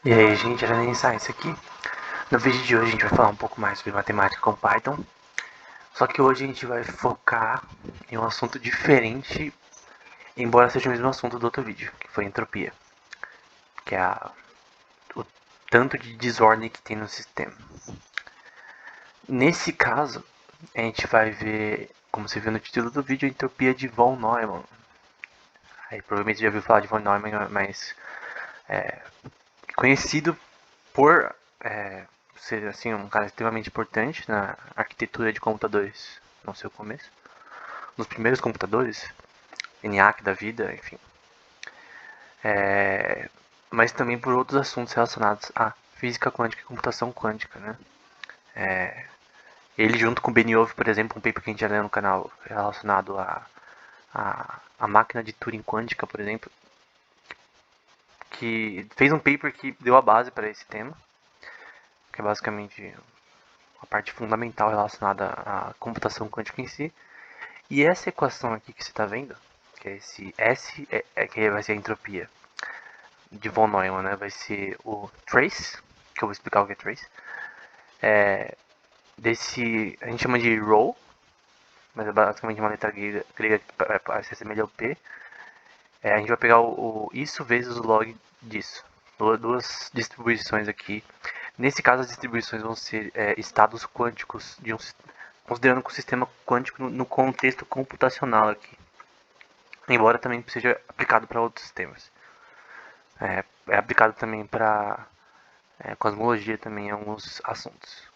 E aí, gente, era nem isso aqui. No vídeo de hoje a gente vai falar um pouco mais sobre matemática com Python. Só que hoje a gente vai focar em um assunto diferente, embora seja o mesmo assunto do outro vídeo, que foi entropia, que é o tanto de desordem que tem no sistema. Nesse caso, a gente vai ver, como você viu no título do vídeo, a entropia de von Neumann. Aí provavelmente você já ouviu falar de von Neumann, mas conhecido por ser assim um cara extremamente importante na arquitetura de computadores no seu começo, nos primeiros computadores, ENIAC da vida, enfim, mas também por outros assuntos relacionados à física quântica e computação quântica, né? Ele junto com o Benioff, por exemplo, um paper que a gente já leu no canal relacionado à máquina de Turing quântica, por exemplo, que fez um paper que deu a base para esse tema, que é basicamente a parte fundamental relacionada à computação quântica em si. E essa equação aqui que você está vendo, que é esse S, que vai ser a entropia de von Neumann, né? Vai ser o trace, que eu vou explicar o que é trace. Desse, a gente chama de rho, mas é basicamente uma letra grega que se assemelha ao P. A gente vai pegar isso vezes o log disso. Duas distribuições aqui. Nesse caso, as distribuições vão ser estados quânticos, considerando que o sistema quântico no contexto computacional aqui. Embora também seja aplicado para outros sistemas. É aplicado também para cosmologia também em alguns assuntos.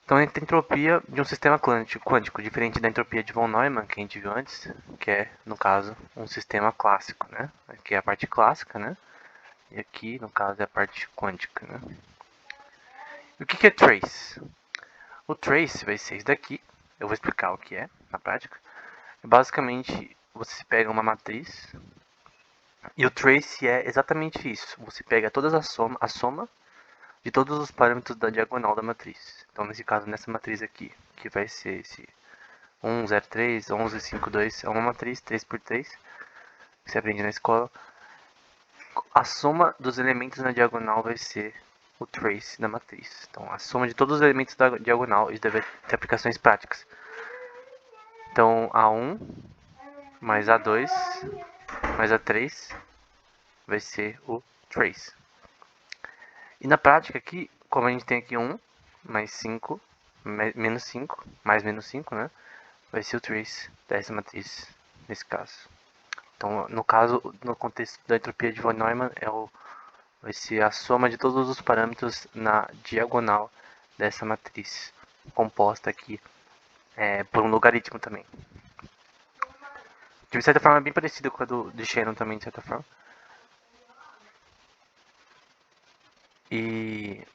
Então, a entropia de um sistema quântico, diferente da entropia de von Neumann, que a gente viu antes, que é, no caso, um sistema clássico, né? Aqui é a parte clássica, né? E aqui, no caso, é a parte quântica, né? E o que é trace? O trace vai ser isso daqui. Eu vou explicar o que é, na prática. Basicamente, você pega uma matriz, e o trace é exatamente isso. Você pega todas a soma de todos os parâmetros da diagonal da matriz. Então, nesse caso, nessa matriz aqui, que vai ser esse 1, 0, 3, 11, 5, 2, é uma matriz 3 por 3, que você aprende na escola. A soma dos elementos na diagonal vai ser o trace da matriz. Então, a soma de todos os elementos da diagonal, isso deve ter aplicações práticas. Então, A1 mais A2 mais A3 vai ser o trace. E na prática aqui, como a gente tem aqui 1 mais 5, menos 5, mais menos 5, né? Vai ser o trace dessa matriz, nesse caso. Então, no caso, no contexto da entropia de von Neumann, vai ser a soma de todos os parâmetros na diagonal dessa matriz, composta aqui por um logaritmo também. De certa forma, é bem parecido com a de Shannon também, de certa forma. E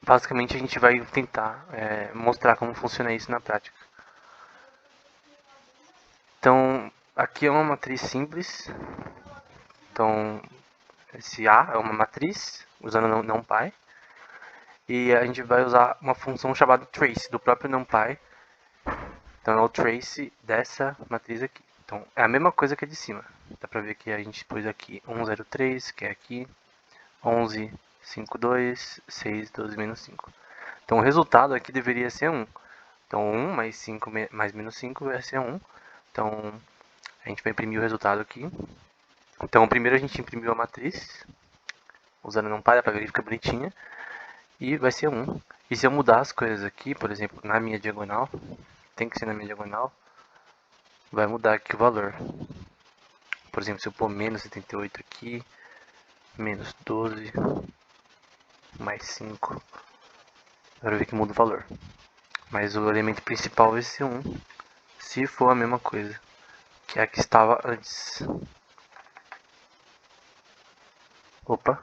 basicamente a gente vai tentar mostrar como funciona isso na prática. Então, aqui é uma matriz simples. Então, esse A é uma matriz, usando NumPy. E a gente vai usar uma função chamada trace, do próprio NumPy. Então, é o trace dessa matriz aqui. Então, é a mesma coisa que a de cima. Dá pra ver que a gente pôs aqui 103, que é aqui, 11, 5, 2, 6, 12, menos 5. Então, o resultado aqui deveria ser 1. Então, 1 mais 5 mais menos 5 vai ser 1. Então, a gente vai imprimir o resultado aqui. Então, primeiro a gente imprimiu a matriz, usando NumPy, para ver que fica bonitinha. E vai ser 1. E se eu mudar as coisas aqui, por exemplo, na minha diagonal, tem que ser na minha diagonal, vai mudar aqui o valor. Por exemplo, se eu pôr menos 78 aqui, menos 12, mais 5, vai ver que muda o valor. Mas o elemento principal vai ser 1, se for a mesma coisa que a que estava antes. Opa,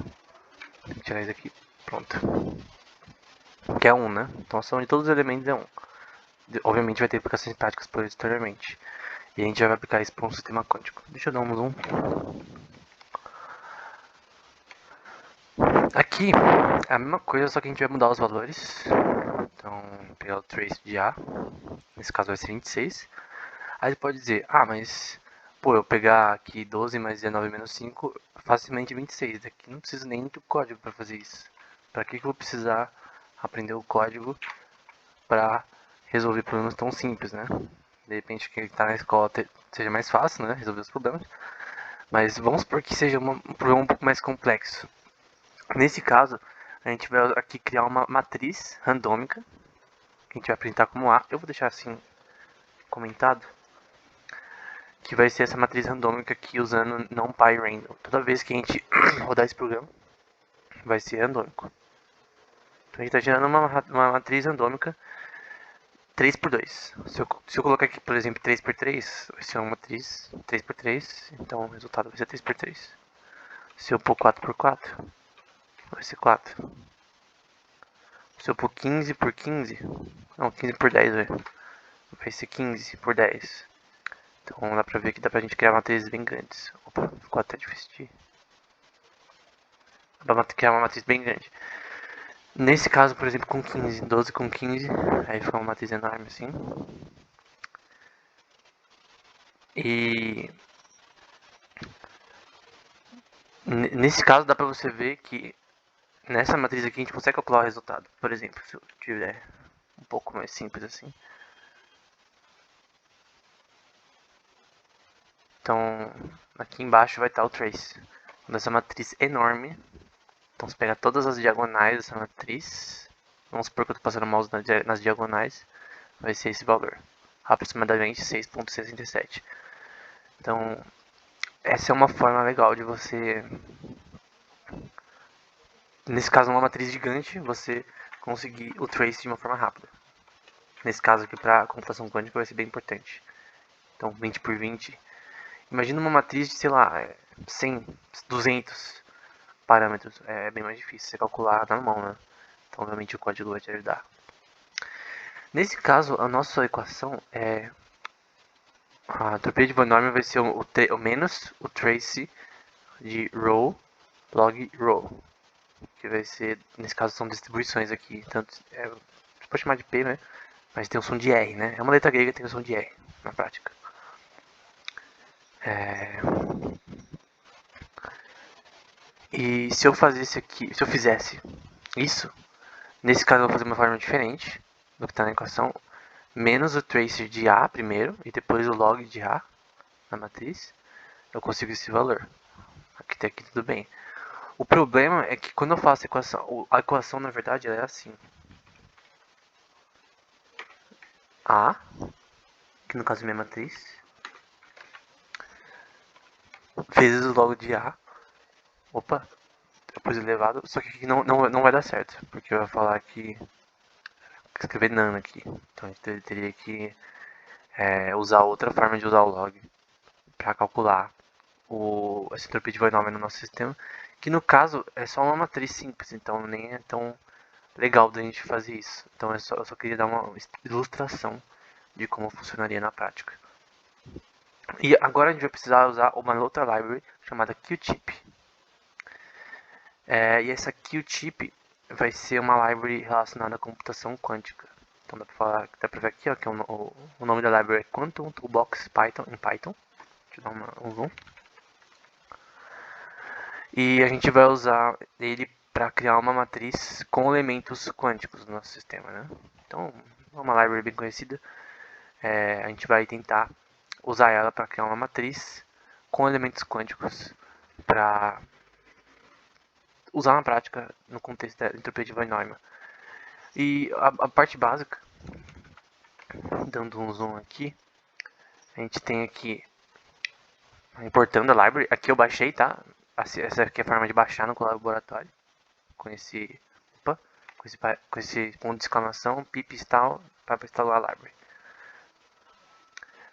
tem que tirar isso aqui. Pronto. Que é 1, né? Então a soma de todos os elementos é 1. Obviamente vai ter aplicações práticas posteriormente. E a gente já vai aplicar isso para um sistema quântico. Deixa eu dar um zoom. Aqui é a mesma coisa, só que a gente vai mudar os valores. Então, pegar o trace de A. Nesse caso vai ser 26. Aí você pode dizer, ah, mas pô, eu pegar aqui 12 mais 19 menos 5 facilmente 26. Daqui não preciso nem do código para fazer isso. Para que eu vou precisar aprender o código para resolver problemas tão simples, né? De repente quem está na escola seja mais fácil, né? Resolver os problemas. Mas vamos supor que seja um problema um pouco mais complexo. Nesse caso, a gente vai aqui criar uma matriz randômica, que a gente vai apresentar como A. Eu vou deixar assim comentado, que vai ser essa matriz randômica aqui usando NumPy random. Toda vez que a gente rodar esse programa, vai ser randômico. Então a gente está gerando uma matriz randômica 3x2. Se eu colocar aqui, por exemplo, 3x3, vai ser uma matriz 3x3, então o resultado vai ser 3x3. Se eu pôr 4x4, vai ser 4. Se eu pôr 15x15, não, 15x10, vai ser 15x10. Então dá pra ver que dá pra gente criar matrizes bem grandes. Opa, ficou até difícil de... Dá pra criar uma matriz bem grande. Nesse caso, por exemplo, com 15, 12 com 15, aí fica uma matriz enorme assim. E nesse caso dá pra você ver que nessa matriz aqui a gente consegue calcular o resultado. Por exemplo, se eu tiver um pouco mais simples assim. Então, aqui embaixo vai estar o trace. Nessa matriz enorme. Então, você pega todas as diagonais dessa matriz. Vamos supor que eu estou passando o mouse nas diagonais. Vai ser esse valor. Aproximadamente 6.67. Então, essa é uma forma legal de você... Nesse caso, uma matriz gigante, você conseguir o trace de uma forma rápida. Nesse caso aqui, para computação quântica, vai ser bem importante. Então, 20 por 20. Imagina uma matriz de, sei lá, 100, 200 parâmetros. É bem mais difícil você calcular na mão, né? Então, obviamente, o código vai te ajudar. Nesse caso, a nossa equação é... A entropia de Von Neumann vai ser o menos o trace de rho log rho. Que vai ser, nesse caso, são distribuições aqui. Tanto, você pode chamar de P, né? Mas tem o som de R, né? É uma letra grega que tem o som de R, na prática. E se eu fizesse aqui, se eu fizesse isso, nesse caso eu vou fazer uma forma diferente do que está na equação, menos o trace de A primeiro e depois o log de A na matriz, eu consigo esse valor. Aqui até aqui tudo bem. O problema é que quando eu faço a equação na verdade ela é assim. A, que no caso é minha matriz, vezes o log de A. Opa, depois elevado, só que aqui não vai dar certo, porque eu vou falar que escrever nano aqui. Então a gente teria que usar outra forma de usar o log para calcular essa entropia de Von Neumann no nosso sistema, que no caso é só uma matriz simples, então nem é tão legal da gente fazer isso. Então eu só queria dar uma ilustração de como funcionaria na prática. E agora a gente vai precisar usar uma outra library chamada QTIP. E essa QTIP vai ser uma library relacionada à computação quântica. Então dá pra ver aqui, ó, que o nome da library é Quantum Toolbox Python em Python. Deixa eu dar um zoom. E a gente vai usar ele para criar uma matriz com elementos quânticos no nosso sistema, né? Então, é uma library bem conhecida. A gente vai tentar usar ela para criar uma matriz com elementos quânticos para usar na prática no contexto da entropia de Von Neumann. E a parte básica, dando um zoom aqui, a gente tem aqui importando a library. Aqui eu baixei, tá? Essa aqui é a forma de baixar no laboratório. Com esse ponto de exclamação, pip install, para instalar a library.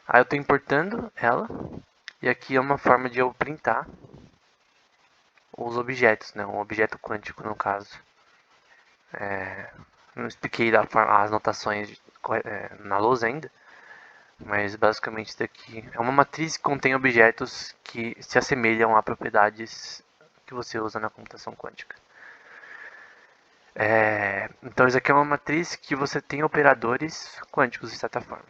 Aí eu estou importando ela. E aqui é uma forma de eu printar os objetos, né? Um objeto quântico no caso. Não expliquei as notações na lousa ainda. Mas basicamente isso daqui é uma matriz que contém objetos que se assemelham a propriedades que você usa na computação quântica. Então isso aqui é uma matriz que você tem operadores quânticos de certa forma.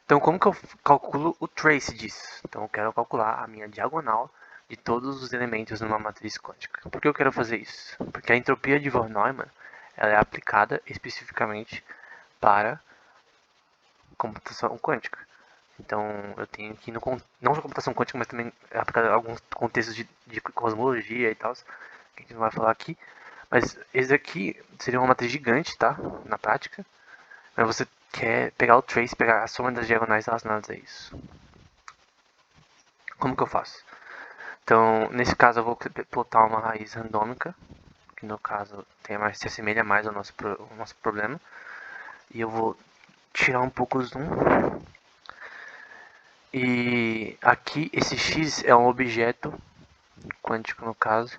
Então como que eu calculo o trace disso? Então eu quero calcular a minha diagonal de todos os elementos numa matriz quântica. Por que eu quero fazer isso? Porque a entropia de von Neumann ela é aplicada especificamente para computação quântica. Então eu tenho que, não só computação quântica, mas também aplicada a alguns contextos de cosmologia e tal, que a gente não vai falar aqui. Mas esse aqui seria uma matriz gigante, tá? Na prática. Mas você quer pegar o trace, pegar a soma das diagonais relacionadas a isso. Como que eu faço? Então, nesse caso eu vou plotar uma raiz randômica, que no caso se assemelha mais ao nosso problema. E eu vou tirar um pouco o zoom. E aqui esse x é um objeto quântico no caso.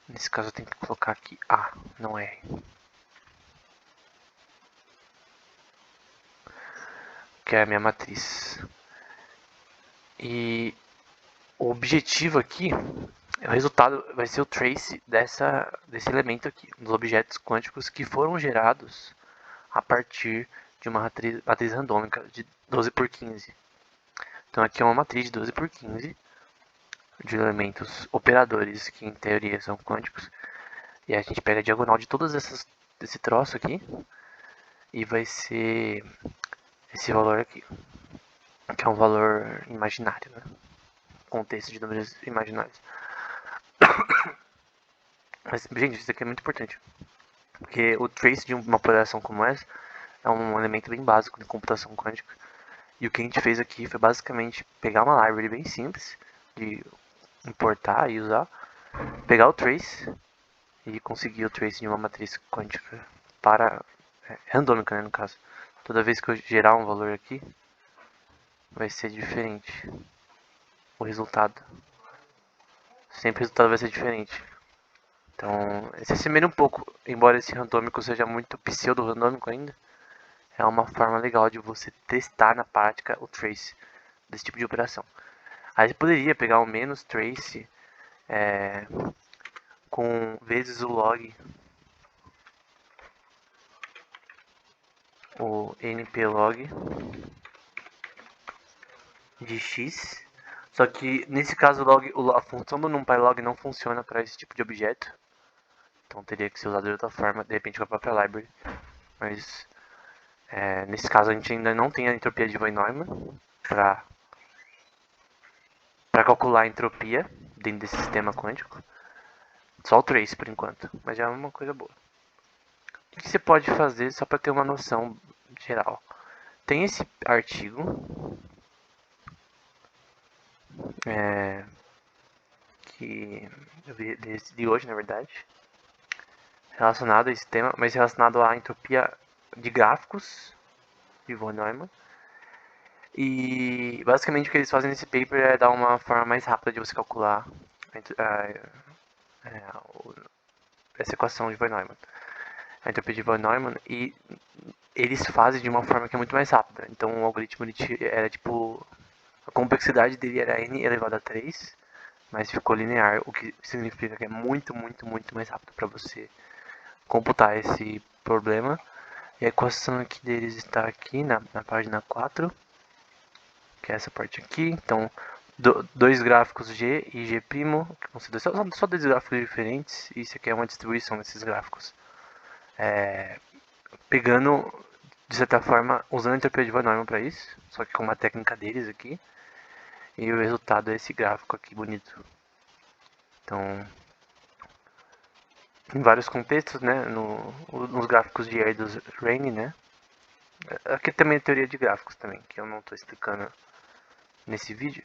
Nesse caso eu tenho que colocar aqui A, não R. Que é a minha matriz. E o objetivo aqui, o resultado vai ser o trace desse elemento aqui, dos objetos quânticos que foram gerados a partir de uma matriz randômica de 12 por 15. Então aqui é uma matriz de 12 por 15 de elementos operadores que em teoria são quânticos. E a gente pega a diagonal de todas desse troço aqui e vai ser esse valor aqui, que é um valor imaginário, né? Contexto de números imaginários. Mas, gente, isso aqui é muito importante, porque o trace de uma operação como essa é um elemento bem básico de computação quântica. E o que a gente fez aqui foi basicamente pegar uma library bem simples de importar e usar, pegar o trace e conseguir o trace de uma matriz quântica randômica, né, no caso. Toda vez que eu gerar um valor aqui, vai ser diferente o resultado. Sempre o resultado vai ser diferente. Então, se assemelha um pouco, embora esse randômico seja muito pseudo-randômico ainda, é uma forma legal de você testar na prática o trace desse tipo de operação. Aí você poderia pegar o menos trace com vezes o log, o nplog de x. Só que nesse caso a função do numpylog não funciona para esse tipo de objeto. Então teria que ser usado de outra forma, de repente com a própria library. Mas nesse caso a gente ainda não tem a entropia de von Neumann para calcular a entropia dentro desse sistema quântico. Só o trace por enquanto, mas já é uma coisa boa. O que você pode fazer só para ter uma noção geral? Tem esse artigo que eu vi de hoje, na verdade, relacionado a esse tema, mas relacionado à entropia de gráficos de von Neumann. E basicamente o que eles fazem nesse paper é dar uma forma mais rápida de você calcular essa equação de von Neumann, a entropia de von Neumann, e eles fazem de uma forma que é muito mais rápida. Então o algoritmo era tipo, a complexidade dele era n elevado a 3, mas ficou linear, o que significa que é muito, muito, muito mais rápido para você computar esse problema. E a equação aqui deles está aqui na página 4, que é essa parte aqui. Então, dois gráficos G e G', que vão ser só dois gráficos diferentes, e isso aqui é uma distribuição desses gráficos. Pegando, de certa forma, usando a entropia de von Neumann para isso, só que com uma técnica deles aqui, e o resultado é esse gráfico aqui bonito. Então, em vários contextos, né, nos gráficos de Erdős Rényi, né, aqui também é teoria de gráficos também, que eu não estou explicando nesse vídeo,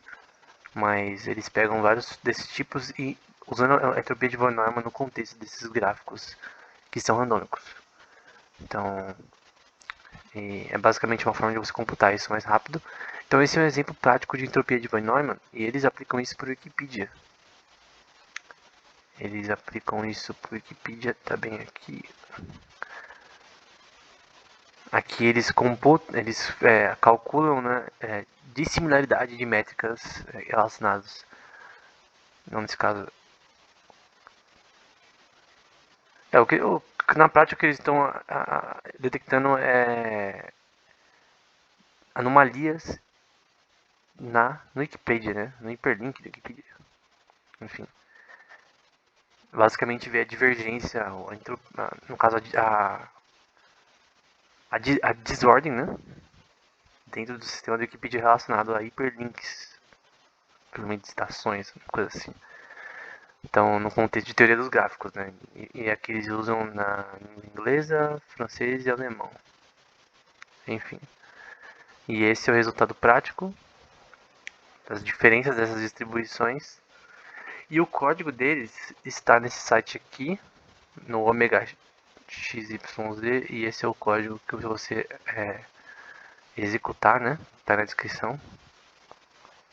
mas eles pegam vários desses tipos e usando a entropia de von Neumann no contexto desses gráficos que são randômicos. Então, é basicamente uma forma de você computar isso mais rápido. Então esse é um exemplo prático de entropia de von Neumann e eles aplicam isso por Wikipedia. Eles aplicam isso por Wikipedia, tá bem aqui. Aqui eles calculam, né, dissimilaridade de métricas relacionadas. Não nesse caso. Na prática o que eles estão detectando é anomalias no Wikipedia, né? No hiperlink do Wikipedia. enfim. Basicamente ver a divergência, no caso a desordem, né? Dentro do sistema do Wikipedia relacionado a hiperlinks, provavelmente de estações, coisa assim. Então, no contexto de teoria dos gráficos, né? E aqui eles usam na inglesa, francês e alemão. Enfim. E esse é o resultado prático das diferenças dessas distribuições. E o código deles está nesse site aqui, no Omega XYZ, e esse é o código que você executar, né? Tá na descrição.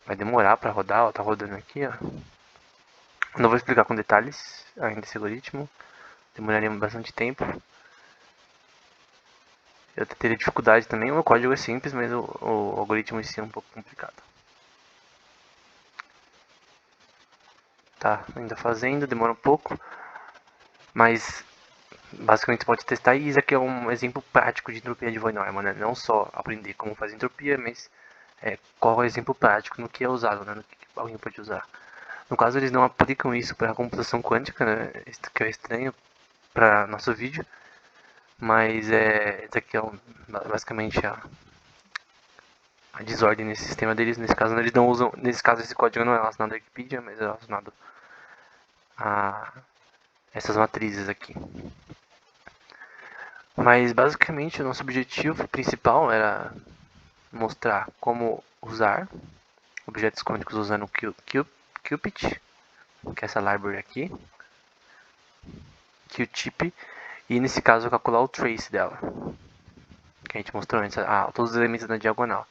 Vai demorar para rodar, ó, tá rodando aqui, ó. Não vou explicar com detalhes ainda esse algoritmo, demoraria bastante tempo. Eu teria dificuldade também, o código é simples, mas o algoritmo em si é um pouco complicado. Tá, ainda fazendo, demora um pouco, mas basicamente você pode testar, e isso aqui é um exemplo prático de entropia de von Neumann, né? Não só aprender como fazer entropia, mas qual é o exemplo prático no que é usado, né? No que alguém pode usar. No caso, eles não aplicam isso para a computação quântica, né? Isso que é estranho para nosso vídeo, mas isso aqui é basicamente a desordem nesse sistema deles. Nesse caso, eles não usam, nesse caso esse código não é relacionado à Wikipedia, mas é relacionado a essas matrizes aqui. Mas basicamente o nosso objetivo principal era mostrar como usar objetos quânticos usando o Qpit, que é essa library aqui, Qtip, e nesse caso calcular o trace dela, que a gente mostrou antes, todos os elementos na diagonal.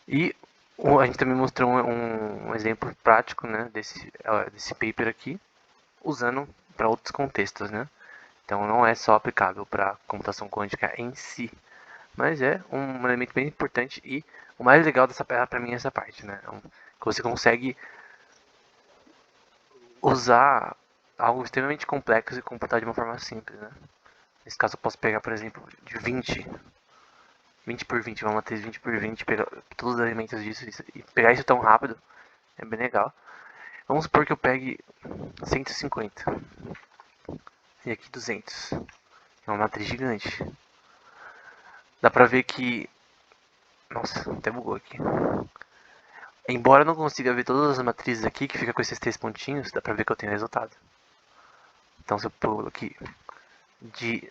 E a gente também mostrou um exemplo prático, né, desse paper aqui, usando para outros contextos, né? Então não é só aplicável para computação quântica em si, mas é um elemento bem importante, e o mais legal dessa para mim é essa parte, né? Que você consegue usar algo extremamente complexo e computar de uma forma simples, né? Nesse caso eu posso pegar, por exemplo, de 20 por 20, uma matriz 20 por 20, pegar todos os elementos disso e pegar isso tão rápido, é bem legal. Vamos supor que eu pegue 150 e aqui 200. É uma matriz gigante. Dá pra ver que... Nossa, até bugou aqui. Embora eu não consiga ver todas as matrizes aqui, que fica com esses 3 pontinhos, dá pra ver que eu tenho resultado. Então se eu pulo aqui de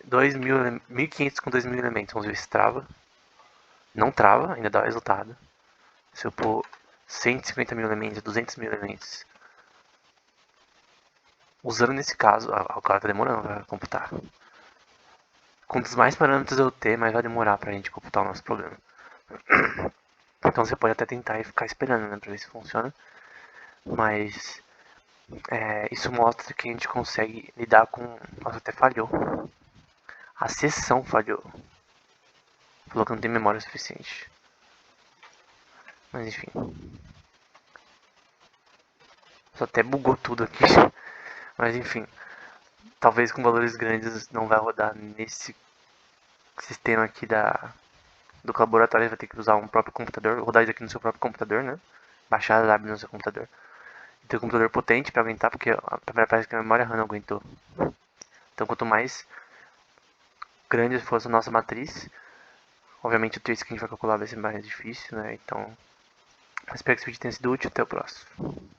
1500 com 2000 elementos, vamos ver se trava. Não trava, ainda dá o resultado. Se eu pôr 150 mil elementos, 200 mil elementos, usando nesse caso, o cara tá demorando para computar. Quantos mais parâmetros eu ter, mais vai demorar pra gente computar o nosso problema. Então você pode até tentar e ficar esperando, né, pra ver se funciona. Mas isso mostra que a gente consegue lidar com... Nossa, até falhou. A sessão falhou. Falou que não tem memória suficiente. Mas enfim. Só até bugou tudo aqui. Mas enfim. Talvez com valores grandes não vai rodar nesse sistema aqui do laboratório. Você vai ter que usar um próprio computador. Rodar isso aqui no seu próprio computador, né? Baixar a lab no seu computador. E ter um computador potente para aguentar, porque parece que a memória RAM não aguentou. Então quanto mais grande fosse a nossa matriz, obviamente o trace que a gente vai calcular vai ser mais difícil, né? Então, espero que esse vídeo tenha sido útil. Até o próximo.